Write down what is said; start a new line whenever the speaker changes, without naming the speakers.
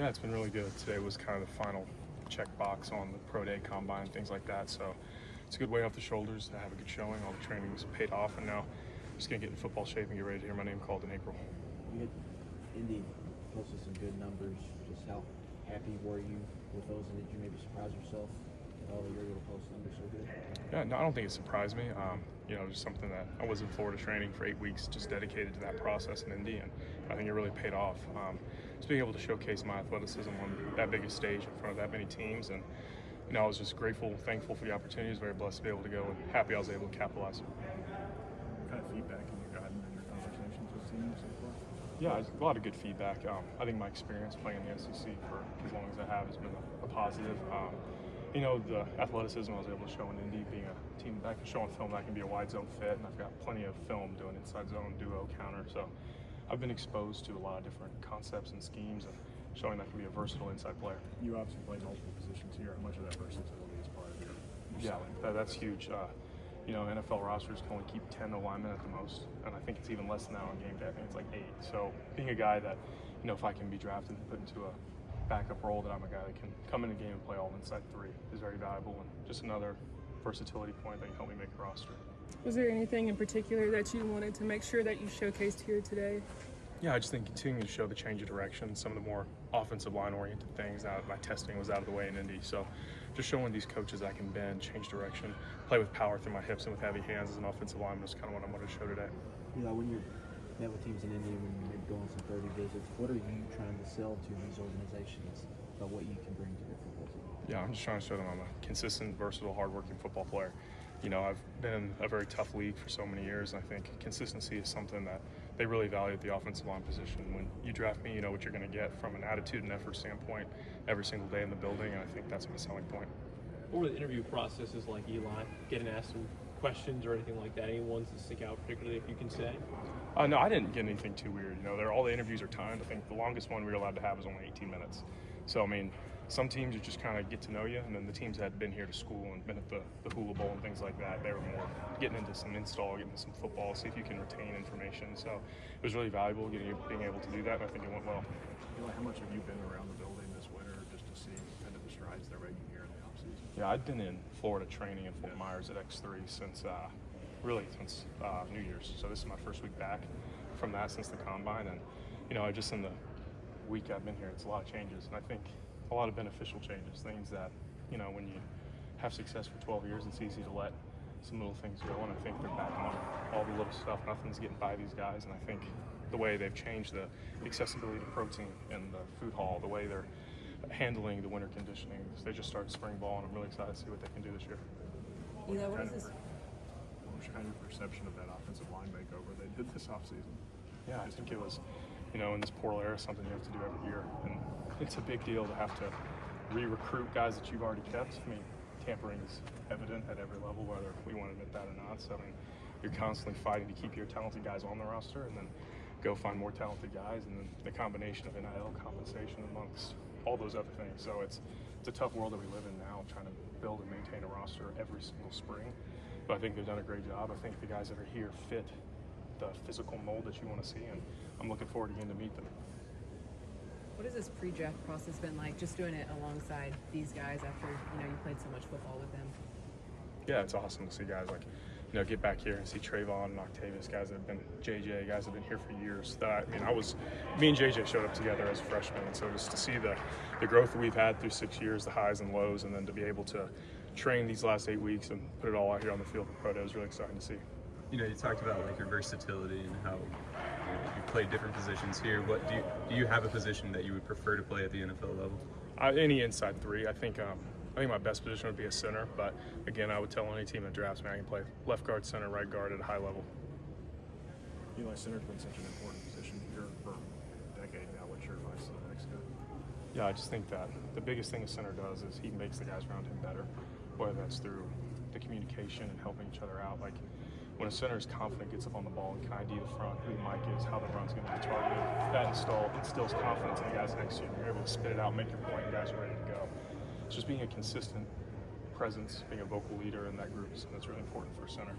Yeah, it's been really good. Today was kind of the final check box on the pro day combine, things like that. So it's a good weight off the shoulders to have a good showing. All the training was paid off, and now I'm just gonna get in football shape and get ready to hear my name called in April.
You had Indy posted some good numbers. Just how happy were you with those, and did you maybe surprise yourself that all the you're able to post numbers so good?
Yeah, no, I don't think it surprised me. Just something that I was in Florida training for 8 weeks, just dedicated to that process in Indy, and I think it really paid off. Just being able to showcase my athleticism on that biggest stage in front of that many teams, and I was just grateful, thankful for the opportunity. I was very blessed to be able to go, and happy I was able to capitalize.
What kind of feedback have you gotten in your conversations with teams so far?
Yeah, a lot of good feedback. I think my experience playing in the SEC for as long as I have has been a positive. The athleticism I was able to show in Indy, being a team that can show on film that can be a wide zone fit, and I've got plenty of film doing inside zone, duo, counter. So I've been exposed to a lot of different concepts and schemes, and showing that can be a versatile inside player.
You obviously play multiple positions here. How much of that versatility is part of your selling?
That's huge. NFL rosters can only keep 10 alignment at the most, and I think it's even less now on game day. I think it's like 8. So being a guy that, if I can be drafted and put into a backup role, that I'm a guy that can come in a game and play all inside 3 is very valuable, and just another versatility point that can help me make a roster.
Was there anything in particular that you wanted to make sure that you showcased here today?
Yeah, I just think continuing to show the change of direction, some of the more offensive line-oriented things. Now my testing was out of the way in Indy, so just showing these coaches I can bend, change direction, play with power through my hips and with heavy hands as an offensive lineman is kind of what I'm going to show today.
When you're met with teams in Indy, when you maybe go on some 30 visits, what are you trying to sell to these organizations about what you can bring to their football team?
Yeah, I'm just trying to show them I'm a consistent, versatile, hardworking football player. I've been in a very tough league for so many years, and I think consistency is something that they really value at the offensive line position. When you draft me, you know what you're going to get from an attitude and effort standpoint every single day in the building, and I think that's my selling point.
What were the interview processes like, Eli? Getting asked some questions or anything like that? Any ones that stick out particularly, if you can say?
No, I didn't get anything too weird. All the interviews are timed. I think the longest one we were allowed to have was only 18 minutes. So, some teams you just kind of get to know you, and then the teams that had been here to school and been at the Hula Bowl and things like that, they were more getting into some install, getting into some football, see if you can retain information. So it was really valuable being able to do that, and I think it went well.
How much have you been around the building this winter just to see kind of the strides they're making here in the offseason?
Yeah, I'd been in Florida training in Fort Myers at X3 since New Year's. So this is my first week back from that since the combine, and just in the week I've been here, it's a lot of changes, and I think a lot of beneficial changes, things that, when you have success for 12 years, it's easy to let some little things go, and I think they're back on all the little stuff. Nothing's getting by these guys, and I think the way they've changed the accessibility to protein in the food hall, the way they're handling the winter conditioning, they just started spring ball, and I'm really excited to see what they can do this year.
Eli, what is this?
What was kind of your perception of that offensive line makeover they did this offseason?
Yeah, I think it was, in this portal era, something you have to do every year, and it's a big deal to have to re-recruit guys that you've already kept. Tampering is evident at every level, whether we want to admit that or not. So, you're constantly fighting to keep your talented guys on the roster and then go find more talented guys, and then the combination of NIL compensation amongst all those other things. So it's a tough world that we live in now, trying to build and maintain a roster every single spring. But I think they've done a great job. I think the guys that are here fit the physical mold that you want to see, and I'm looking forward again to meet them.
What has this pre-draft process been like, just doing it alongside these guys after, you played so much football with them?
Yeah, it's awesome to see guys like, get back here and see Trayvon and Octavius, guys that have been JJ, guys that have been here for years. Me and JJ showed up together as freshmen, and so just to see the growth that we've had through 6 years, the highs and lows, and then to be able to train these last 8 weeks and put it all out here on the field for pro day was really exciting to see.
You talked about your versatility and how you played different positions here. What do you have a position that you would prefer to play at the NFL level?
Any inside 3. I think my best position would be a center, but again, I would tell any team that drafts me I can play left guard, center, right guard at a high level.
Eli, center's been such an important position here for a decade now. What's your advice to the next guy?
Yeah, I just think that the biggest thing a center does is he makes the guys around him better, whether that's through the communication and helping each other out. Like, when a center is confident, gets up on the ball and can ID the front, who the mic is, how the run's going to be targeted, that instills confidence in the guys next to you. You're able to spit it out, make your point, and guys are ready to go. It's just being a consistent presence, being a vocal leader in that group, so that's really important for a center.